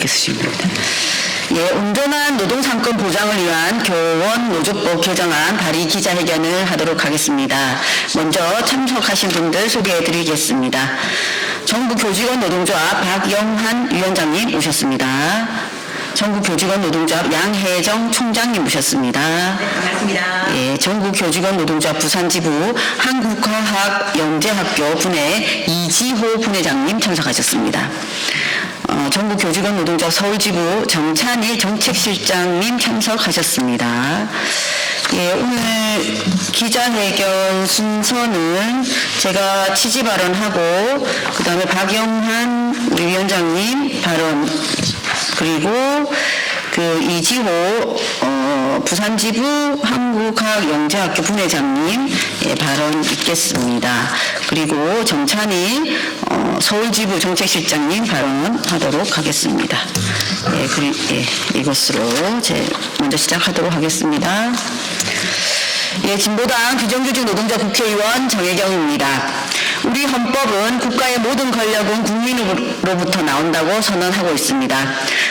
자유롭게 쓰시면 됩니다. 예, 온전한 노동상권 보장을 위한 교원 노조법 개정안 발의 기자회견을 하도록 하겠습니다. 먼저 참석하신 분들 소개해드리겠습니다. 정부교직원 노동조합 박영한 위원장님 오셨습니다. 전국교직원 노동조합 양혜정 총장님 모셨습니다. 네, 반갑습니다. 예, 전국교직원 노동조합 부산지부 한국화학영재학교 분회 이지호 분회장님 참석하셨습니다. 전국교직원 노동조합 서울지부 정찬일 정책실장님 참석하셨습니다. 예, 오늘 기자회견 순서는 제가 취지 발언하고 그 다음에 박영한 우리 위원장님 발언 그리고 이지호 부산지부 한국화학영재학교 분회장님 발언 있겠습니다. 그리고 정찬일 서울지부 정책실장님 발언하도록 하겠습니다. 이것으로 먼저 시작하도록 하겠습니다. 예, 진보당 비정규직 노동자 국회의원 정혜경입니다. 우리 헌법은 국가의 모든 권력은 국민으로부터 나온다고 선언하고 있습니다.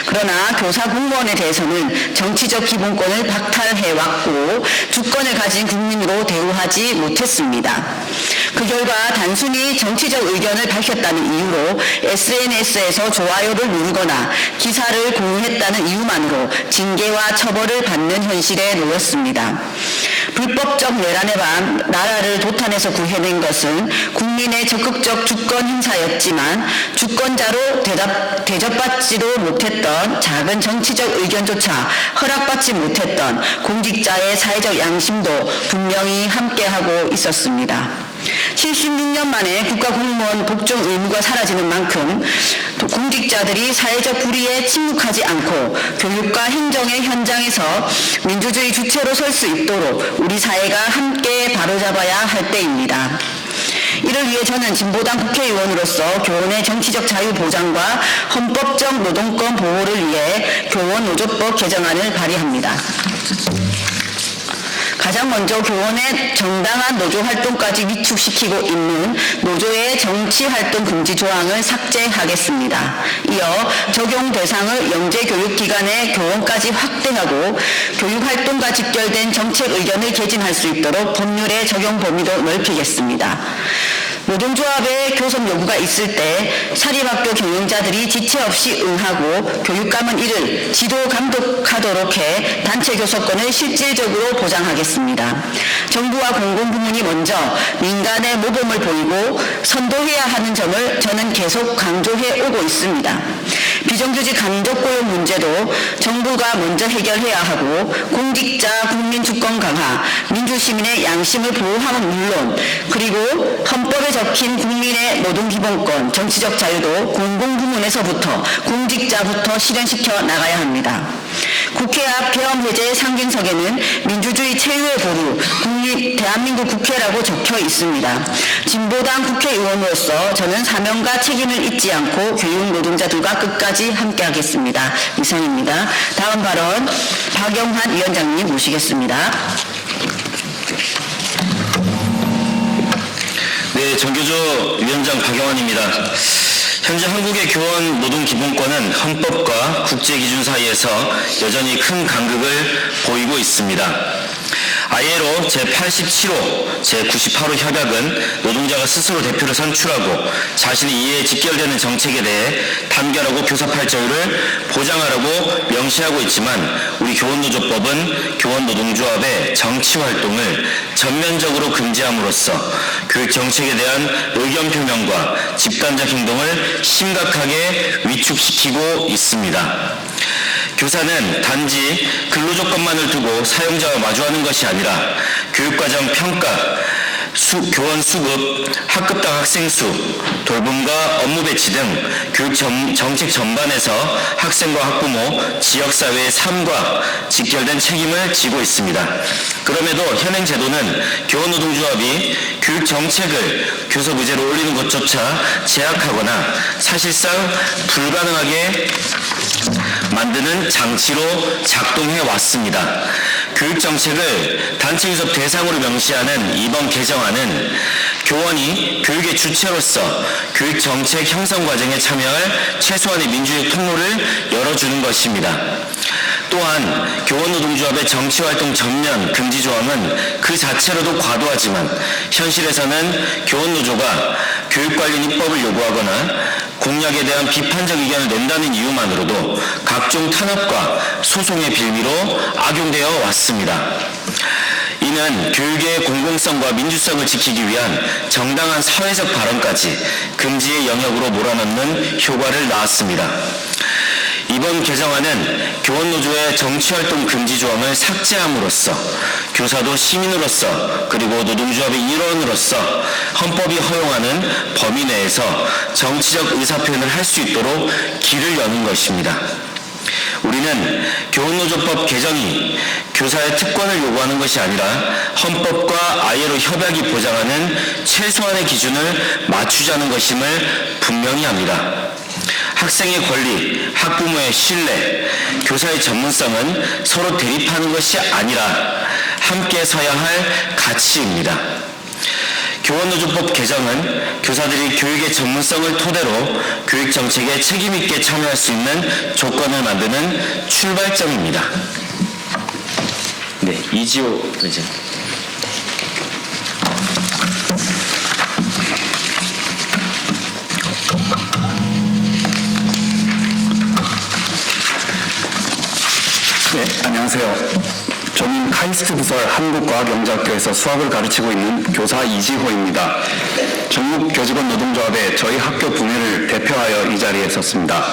그러나 교사 공무원에 대해서는 정치적 기본권을 박탈해왔고 주권을 가진 국민으로 대우하지 못했습니다. 그 결과 단순히 정치적 의견을 밝혔다는 이유로 SNS에서 좋아요를 누르거나 기사를 공유했다는 이유만으로 징계와 처벌을 받는 현실에 놓였습니다. 불법적 내란의 밤 나라를 도탄에서 구해낸 것은 국민의 적극적 주권 행사였지만 주권자로 대접받지도 못했던 작은 정치적 의견조차 허락받지 못했던 공직자의 사회적 양심도 분명히 함께하고 있었습니다. 76년 만에 국가공무원 복종 의무가 사라지는 만큼 공직자들이 사회적 불의에 침묵하지 않고 교육과 행정의 현장에서 민주주의 주체로 설 수 있도록 우리 사회가 함께 바로잡아야 할 때입니다. 이를 위해 저는 진보당 국회의원으로서 교원의 정치적 자유 보장과 헌법적 노동권 보호를 위해 교원 노조법 개정안을 발의합니다. 가장 먼저 교원의 정당한 노조 활동까지 위축시키고 있는 노조의 정치활동 금지 조항을 삭제하겠습니다. 이어 적용 대상을 영재교육기관의 교원까지 확대하고 교육활동과 직결된 정책 의견을 개진할 수 있도록 법률의 적용 범위도 넓히겠습니다. 노동조합의 교섭 요구가 있을 때 사립학교 경영자들이 지체 없이 응하고 교육감은 이를 지도 감독하도록 해 단체 교섭권을 실질적으로 보장하겠습니다. 정부와 공공부문이 먼저 민간의 모범을 보이고 선도해야 하는 점을 저는 계속 강조해 오고 있습니다. 비정규직 간접고용 문제도 정부가 먼저 해결해야 하고 공직자 국민 주권 강화, 민주시민의 양심을 보호함은 물론 그리고 헌법에 적힌 국민의 노동기본권, 정치적 자유도 공공부문에서부터 공직자부터 실현시켜 나가야 합니다. 국회 앞 계엄해제 상징석에는 민주주의 최후의 보루, 대한민국 국회라고 적혀 있습니다. 진보당 국회의원으로서 저는 사명과 책임을 잊지 않고 교육 노동자들과 끝까지 함께하겠습니다. 이상입니다. 다음 발언 박영한 위원장님 모시겠습니다. 네, 정교조 위원장 박영환입니다. 현재 한국의 교원 노동기본권은 헌법과 국제기준 사이에서 여전히 큰 간극을 보이고 있습니다. ILO 제87호, 제98호 협약은 노동자가 스스로 대표를 선출하고 자신의 이해에 직결되는 정책에 대해 단결하고 교섭할 자유를 보장하라고 명시하고 있지만 우리 교원노조법은 교원노동조합의 정치활동을 전면적으로 금지함으로써 교육 정책에 대한 의견 표명과 집단적 행동을 심각하게 위축시키고 있습니다. 교사는 단지 근로조건만을 두고 사용자와 마주하는 것이 아니라 교육과정 평가, 교원 수급, 학급당 학생 수, 돌봄과 업무 배치 등 교육 정책 전반에서 학생과 학부모, 지역사회의 삶과 직결된 책임을 지고 있습니다. 그럼에도 현행 제도는 교원노동조합이 교육 정책을 교섭 의제로 올리는 것조차 제약하거나 사실상 불가능하게 만드는 장치로 작동해 왔습니다. 교육정책을 단체교섭 대상으로 명시하는 이번 개정안은 교원이 교육의 주체로서 교육정책 형성 과정에 참여할 최소한의 민주적 통로를 열어주는 것입니다. 또한 교원노동조합의 정치활동 전면 금지 조항은 그 자체로도 과도하지만 현실에서는 교원노조가 교육관련 입법을 요구하거나 공약에 대한 비판적 의견을 낸다는 이유만으로도 각종 탄압과 소송의 빌미로 악용되어 왔습니다. 이는 교육의 공공성과 민주성을 지키기 위한 정당한 사회적 발언까지 금지의 영역으로 몰아넣는 효과를 낳았습니다. 이번 개정안은 교원노조의 정치활동 금지 조항을 삭제함으로써 교사도 시민으로서 그리고 노동조합의 일원으로서 헌법이 허용하는 범위 내에서 정치적 의사표현을 할 수 있도록 길을 여는 것입니다. 우리는 교원노조법 개정이 교사의 특권을 요구하는 것이 아니라 헌법과 ILO 협약이 보장하는 최소한의 기준을 맞추자는 것임을 분명히 합니다. 학생의 권리, 학부모의 신뢰, 교사의 전문성은 서로 대립하는 것이 아니라 함께 서야 할 가치입니다. 교원노조법 개정은 교사들이 교육의 전문성을 토대로 교육정책에 책임있게 참여할 수 있는 조건을 만드는 출발점입니다. 네, 이지호 의장. 네, 안녕하세요. 저는 카이스트 부설 한국과학영재학교에서 수학을 가르치고 있는 교사 이지호입니다. 전국교직원 노동조합의 저희 학교 부회를 대표하여 이 자리에 섰습니다.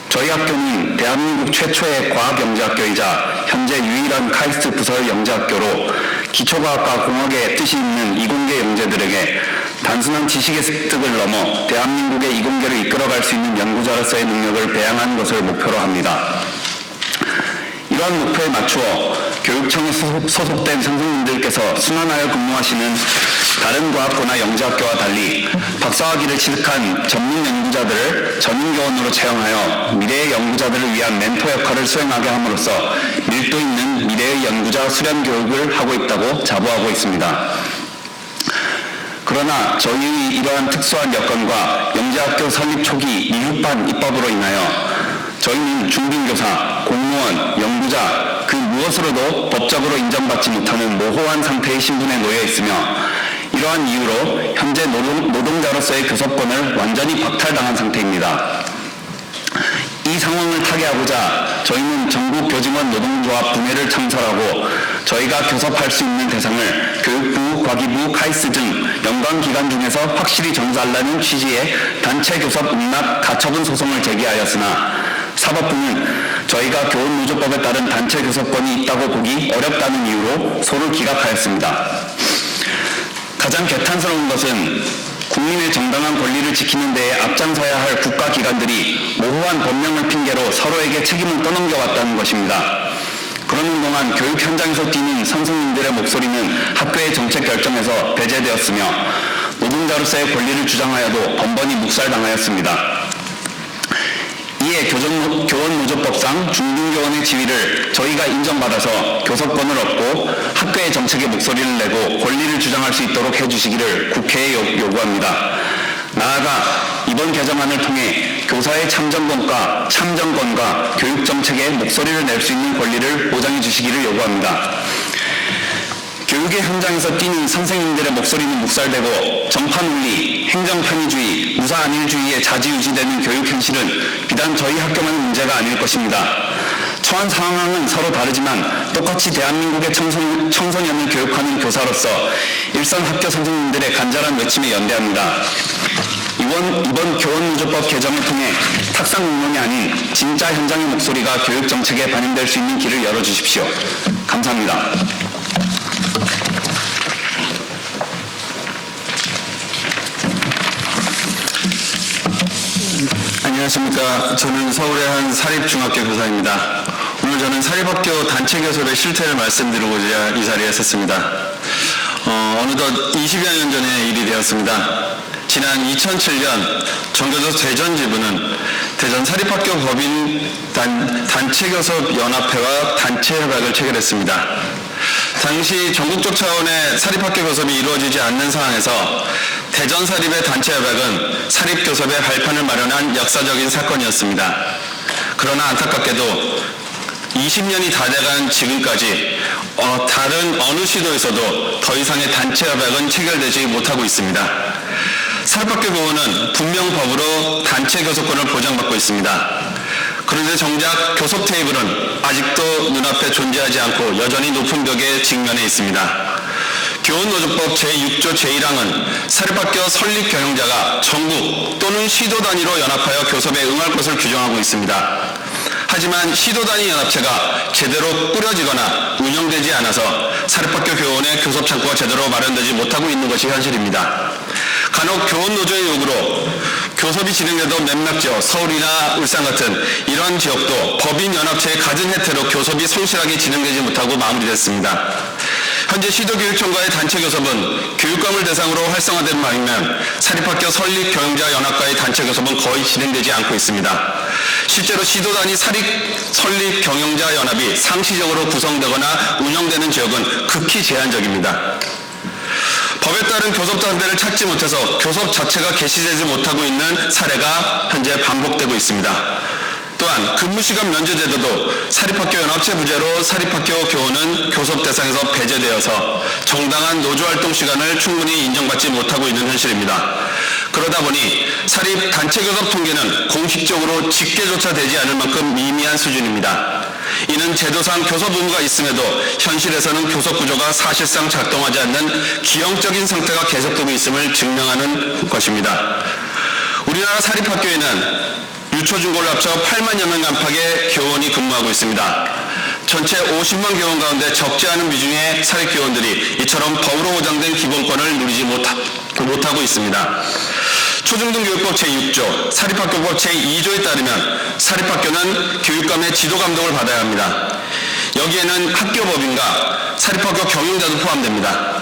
저희 학교는 대한민국 최초의 과학영재학교이자 현재 유일한 카이스트 부설 영재학교로 기초과학과 공학의 뜻이 있는 이공계 영재들에게 단순한 지식의 습득을 넘어 대한민국의 이공계를 이끌어갈 수 있는 연구자로서의 능력을 배양하는 것을 목표로 합니다. 이러한 목표에 맞추어 교육청에 소속된 선생님들께서 순환하여 근무하시는 다른 과학고나 영재학교와 달리 박사학위를 취득한 전문 연구자들을 전임교원으로 채용하여 미래의 연구자들을 위한 멘토 역할을 수행하게 함으로써 밀도 있는 미래의 연구자 수련 교육을 하고 있다고 자부하고 있습니다. 그러나 저희의 이러한 특수한 여건과 영재학교 설립 초기 미흡한 입법으로 인하여 저희는 중딩교사, 공무원, 연구자 그 무엇으로도 법적으로 인정받지 못하는 모호한 상태의 신분에 놓여 있으며 이러한 이유로 현재 노동자로서의 교섭권을 완전히 박탈당한 상태입니다. 이 상황을 타개하고자 저희는 전국교직원 노동조합 분회를 창설하고 저희가 교섭할 수 있는 대상을 교육부, 과기부, 카이스 등 연관기관 중에서 확실히 정해달라는 취지의 단체 교섭 응납 가처분 소송을 제기하였으나 사법부는 저희가 교원노조법에 따른 단체 교섭권이 있다고 보기 어렵다는 이유로 소를 기각하였습니다. 가장 개탄스러운 것은 국민의 정당한 권리를 지키는 데에 앞장서야 할 국가기관들이 모호한 법령을 핑계로 서로에게 책임을 떠넘겨왔다는 것입니다. 그러는 동안 교육 현장에서 뛰는 선생님들의 목소리는 학교의 정책 결정에서 배제되었으며 노동자로서의 권리를 주장하여도 번번이 묵살당하였습니다. 이에 교원노조법상 중등교원의 지위를 저희가 인정받아서 교섭권을 얻고 학교의 정책에 목소리를 내고 권리를 주장할 수 있도록 해주시기를 국회에 요구합니다. 나아가 이번 개정안을 통해 교사의 참정권과 교육정책에 목소리를 낼 수 있는 권리를 보장해 주시기를 요구합니다. 교육의 현장에서 뛰는 선생님들의 목소리는 묵살되고 정파논리, 행정편의주의, 무사안일주의에 좌지우지되는 교육 현실은 비단 저희 학교만의 문제가 아닐 것입니다. 처한 상황은 서로 다르지만 똑같이 대한민국의 청소년을 교육하는 교사로서 일선 학교 선생님들의 간절한 외침에 연대합니다. 이번 교원노조법 개정을 통해 탁상 공론이 아닌 진짜 현장의 목소리가 교육정책에 반영될 수 있는 길을 열어주십시오. 감사합니다. 안녕하십니까. 저는 서울의 한 사립중학교 교사입니다. 오늘 저는 사립학교 단체 교섭의 실태를 말씀드리고자 이 자리에 섰습니다. 어느덧 20여 년 전의 일이 되었습니다. 지난 2007년 전교조 대전지부는 대전 사립학교 법인 단체교섭연합회와 단체협약을 체결했습니다. 당시 전국적 차원의 사립학교 교섭이 이루어지지 않는 상황에서 대전 사립의 단체협약은 사립교섭의 발판을 마련한 역사적인 사건이었습니다. 그러나 안타깝게도 20년이 다 돼간 지금까지 다른 어느 시도에서도 더 이상의 단체협약은 체결되지 못하고 있습니다. 사립학교 교원은 분명 법으로 단체 교섭권을 보장받고 있습니다. 그런데 정작 교섭 테이블은 아직도 눈앞에 존재하지 않고 여전히 높은 벽에 직면해 있습니다. 교원노조법 제6조 제1항은 사립학교 설립 경영자가 전국 또는 시도 단위로 연합하여 교섭에 응할 것을 규정하고 있습니다. 하지만 시도 단위 연합체가 제대로 꾸려지거나 운영되지 않아서 사립학교 교원의 교섭 창구가 제대로 마련되지 못하고 있는 것이 현실입니다. 간혹 교원노조의 요구로 교섭이 진행돼도 몇몇 지역, 서울이나 울산 같은 이런 지역도 법인 연합체의 갖은 혜태로 교섭이 성실하게 진행되지 못하고 마무리됐습니다. 현재 시도교육청과의 단체 교섭은 교육감을 대상으로 활성화된 반면 사립학교 설립 경영자 연합과의 단체 교섭은 거의 진행되지 않고 있습니다. 실제로 시도 단위 사립 설립 경영자 연합이 상시적으로 구성되거나 운영되는 지역은 극히 제한적입니다. 법에 따른 교섭단체를 찾지 못해서 교섭 자체가 개시되지 못하고 있는 사례가 현재 반복되고 있습니다. 또한 근무시간 면제 제도도 사립학교 연합체 부재로 사립학교 교원은 교섭 대상에서 배제되어서 정당한 노조활동 시간을 충분히 인정받지 못하고 있는 현실입니다. 그러다 보니 사립 단체 교섭 통계는 공식적으로 집계조차 되지 않을 만큼 미미한 수준입니다. 이는 제도상 교섭 의무가 있음에도 현실에서는 교섭 구조가 사실상 작동하지 않는 기형적인 상태가 계속되고 있음을 증명하는 것입니다. 우리나라 사립학교에는 유초중고를 합쳐 8만여 명 안팎의 교원이 근무하고 있습니다. 전체 50만 교원 가운데 적지 않은 비중의 사립교원들이 이처럼 법으로 보장된 기본권을 누리지 못하고 있습니다. 초중등교육법 제6조, 사립학교법 제2조에 따르면 사립학교는 교육감의 지도감독을 받아야 합니다. 여기에는 학교법인과 사립학교 경영자도 포함됩니다.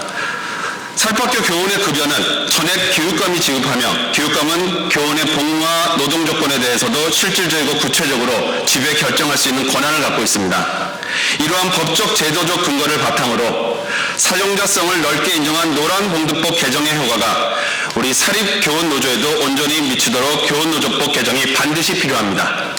사립학교 교원의 급여는 전액 교육감이 지급하며 교육감은 교원의 복무와 노동 조건에 대해서도 실질적이고 구체적으로 지배 결정할 수 있는 권한을 갖고 있습니다. 이러한 법적 제도적 근거를 바탕으로 사용자성을 넓게 인정한 노란봉투법 개정의 효과가 우리 사립교원노조에도 온전히 미치도록 교원노조법 개정이 반드시 필요합니다.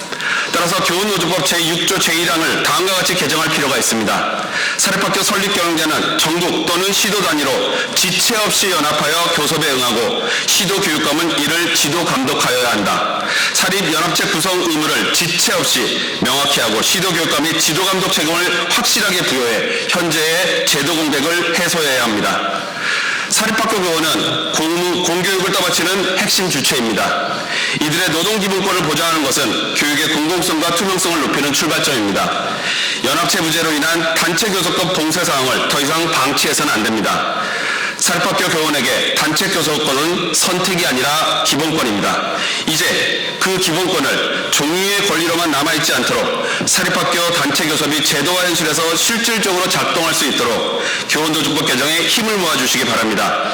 따라서 교원노조법 제6조 제1항을 다음과 같이 개정할 필요가 있습니다. 사립학교 설립 경영자는 전국 또는 시도 단위로 지체 없이 연합하여 교섭에 응하고 시도 교육감은 이를 지도 감독하여야 한다. 사립연합체 구성 의무를 지체 없이 명확히 하고 시도 교육감이 지도 감독 책임을 확실하게 부여해 현재의 제도 공백을 해소해야 합니다. 사립학교 교원은 공교육을 떠받치는 핵심 주체입니다. 이들의 노동기본권을 보장하는 것은 교육의 공공성과 투명성을 높이는 출발점입니다. 연합체 부재로 인한 단체 교섭법 봉쇄 사항을 더 이상 방치해서는 안 됩니다. 사립학교 교원에게 단체 교섭권은 선택이 아니라 기본권입니다. 이제 그 기본권을 종유의 권리로만 남아있지 않도록 사립학교 단체 교섭이 제도와 현실에서 실질적으로 작동할 수 있도록 교원노조법 개정에 힘을 모아주시기 바랍니다.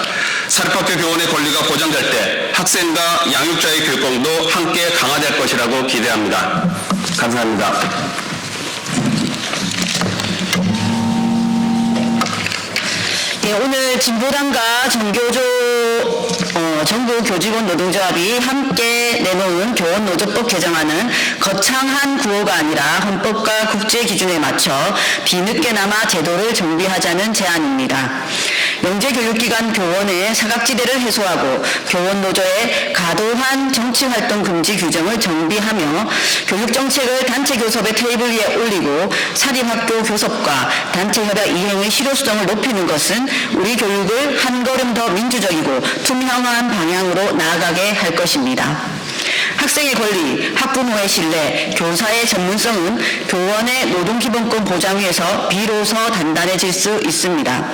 사립학교 교원의 권리가 보장될 때 학생과 양육자의 교육권도 함께 강화될 것이라고 기대합니다. 감사합니다. 예, 오늘 진보당과 전국교직원 노동조합이 함께 내놓은 교원노조법 개정안은 거창한 구호가 아니라 헌법과 국제기준에 맞춰 뒤늦게나마 제도를 정비하자는 제안입니다. 영재교육기관 교원의 사각지대를 해소하고 교원노조의 과도한 정치활동 금지 규정을 정비하며 교육정책을 단체교섭의 테이블 위에 올리고 사립학교 교섭과 단체협약 이행의 실효성을 높이는 것은 우리 교육을 한 걸음 더 민주적이고 투명한 방향으로 나아가게 할 것입니다. 학생의 권리, 학부모의 신뢰, 교사의 전문성은 교원의 노동기본권 보장 위에서 비로소 단단해질 수 있습니다.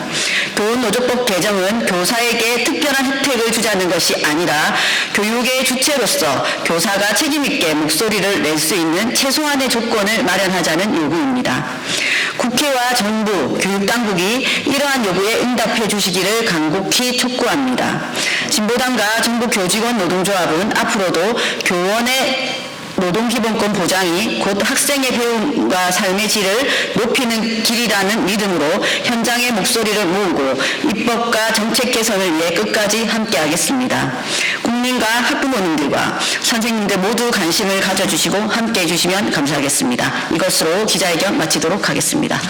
교원노조법 개정은 교사에게 특별한 혜택을 주자는 것이 아니라 교육의 주체로서 교사가 책임있게 목소리를 낼 수 있는 최소한의 조건을 마련하자는 요구입니다. 국회와 정부, 교육당국이 이러한 요구에 응답해 주시기를 간곡히 촉구합니다. 진보당과 전국교직원 노동조합은 앞으로도 교원의 노동기본권 보장이 곧 학생의 배움과 삶의 질을 높이는 길이라는 믿음으로 현장의 목소리를 모으고 입법과 정책 개선을 위해 끝까지 함께하겠습니다. 국민과 학부모님들과 선생님들 모두 관심을 가져주시고 함께해 주시면 감사하겠습니다. 이것으로 기자회견 마치도록 하겠습니다.